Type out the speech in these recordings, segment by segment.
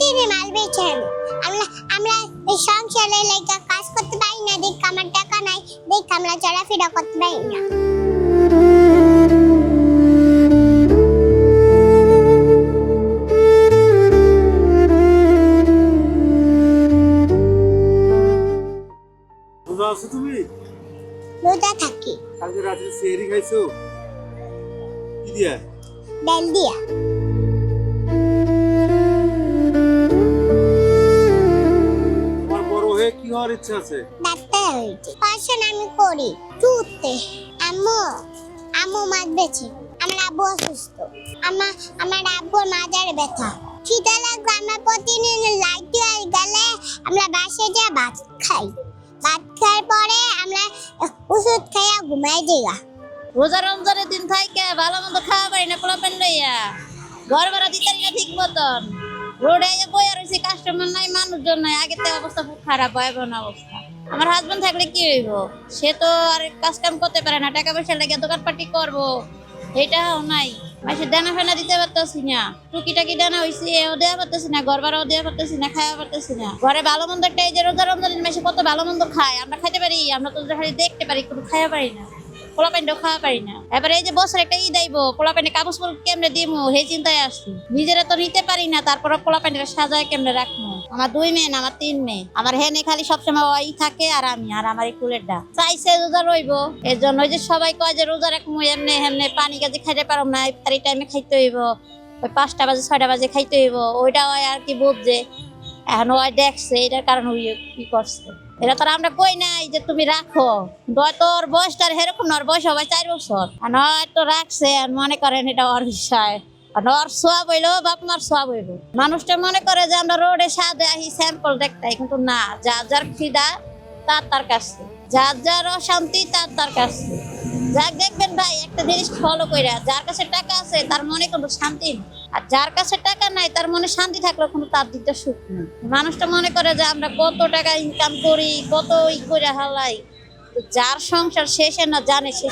প্রতিদিনই মাল বেচে আমরা আমরা এই সংসারে লাইকা কাজ করতে পারি না, দেখ আমার টাকা নাই, দেখ আমরা চলাফেরা করতে পারি না। রোজা আছো তুমি? রোজা থাকি। কালকে রাতে সেহরি খাইছো? কি দিয়া? ডাল দিয়া। তোমার বড় হয়ে কি হওয়ার ইচ্ছা আছে? ডাক্তার হইতে। পড়াশোনা আমি করি টুতে। আম্মু আম্মু মাছ বেচে। আমার আব্বু অসুস্থ। আমার আব্বুর মাজারে ব্যথা। খিদে লাগবে, আমরা প্রতিদিন লাইটে গেলে আমরা বাসায় যা ভাত খাই। ভাত খাওয়ার পরে আমরা ওষুধ খাইয়া ঘুমাই যাই। রোজা রমজানের দিন থাইকে ভালো মন্দ খাওয়া পারি না, পোলাপেন লইয়া ঘর ভাড়া দিতে না ঠিক মতন। রোডে বইয়া রয়েছে, কাস্টমার নাই, মানুষজন নাই। আগের থেকে অবস্থা খুব খারাপ, ভয়াবহ অবস্থা। আমার হাজবেন্ড থাকলে কি হইব? সে তো আর কাজ কাম করতে পারে না, টাকা পয়সা লাগে দোকানপাটি করবো, এটাও নাই। মাসে দানা ফেনা দিতে পারতেছি না, টুকিটাকি দানা হয়েছে এও দেওয়া পারতেছি না, ঘর ভাড়াও দেওয়া পারতেছি না, খাওয়া পারতেছি না। ঘরে ভালো মন্দ একটা, এই যে রোজা রমজানের মাসে কত ভালো মন্দ খায়, আমরা খাইতে পারি? আমরা তো খালি দেখতে পারি, কোনো খাওয়া পারি না, পোলাপাইনটাও খাওয়া পারি না। এবারে এই যে বছর একটা ঈদ আইবো, পোলাপাইনে কাগজ ফুল কেমনে দিমু সেই চিন্তায় আসছি। নিজেরা তো নিতে পারি না, তারপর পোলাপাইনটা সাজায় কেমনে রাখবো। আমার 2 মেয়ে না, আমার 3 মেয়ে। আমার হেনে খালি সবসময় ওই থাকে আর আমি, আর আমার এই কুলের ডা চাইছে রোজা রইবো। এর জন্য ওই যে সবাই কয় যে রোজা রাখবো এমনি হেমনে, পানি কাজে খাইতে পারো না, ইফতারি টাইমে খাইতে হইব, ওই 5টা বাজে 6টা বাজে খাইতে হইব। ওইটা ওই আর কি বুঝছে, এখন ওই দেখছে, এটার কারণ ওই কি করছে। এটা তো আমরা কই নাই যে তুমি রাখো, তোর বয়সটার সেরকম, ওর বয়স হবে 4 বছর, হয়তো রাখছে। মনে করেন এটা ওর বিষয়, ওর সোয়া বইলো, বাপ মার সোয়া বইলো। মানুষটা মনে করে যে আমরা রোডে সাদে আহি স্যাম্পল দেখতাই, কিন্তু না, যার যার খিদা তার কাছে, যার যার অশান্তি তার কাছে। যাক দেখবেন ভাই, একটা জিনিস ফলো কইরা, যার কাছে টাকা আছে তার মনে কোনো শান্তি নেই, আর যার কাছে টাকা নাই তার মনে শান্তি থাকলেও কোনো তার দিকটা সুখ নেই। মানুষটা মনে করে যে আমরা কত টাকা ইনকাম করি, কত করে হালাই, যার সংসার শেষে না জানে সে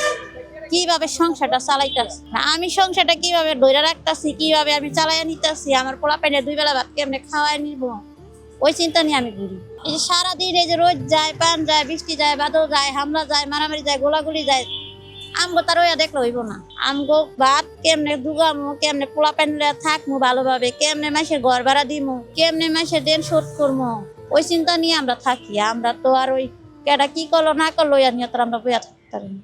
কিভাবে সংসারটা চালাইতেছে। আমি সংসারটা কিভাবে ধরে রাখতেছি, কিভাবে আমি চালাইয়া নিতেছি, আমার পোলাপাইনে 2 বেলা ভাত কেমনে খাওয়াই নিব, ওই চিন্তা নিয়ে আমি ঘুরি। এই যে সারাদিন এই যে রোদ যায়, পান যায়, বৃষ্টি যায়, বাদল যায়, হামলা যায়, মারামারি যায়, গোলাগুলি যায়, আমগো তার ওইয়া দেখলে হইব না। আমগো ভাত কেমনে দুগামো, কেমনে পোলা প্যান্ডে থাকবো ভালোভাবে, কেমনে মাসের ঘর ভাড়া দিমু, কেমনে মাসের দেন শোধ করবো, ওই চিন্তা নিয়ে আমরা থাকি। আমরা তো আর ওই কেটা কি করলো না করলো ইয়া নিয়ে তো আমরা বইয়া থাকতে পারি না।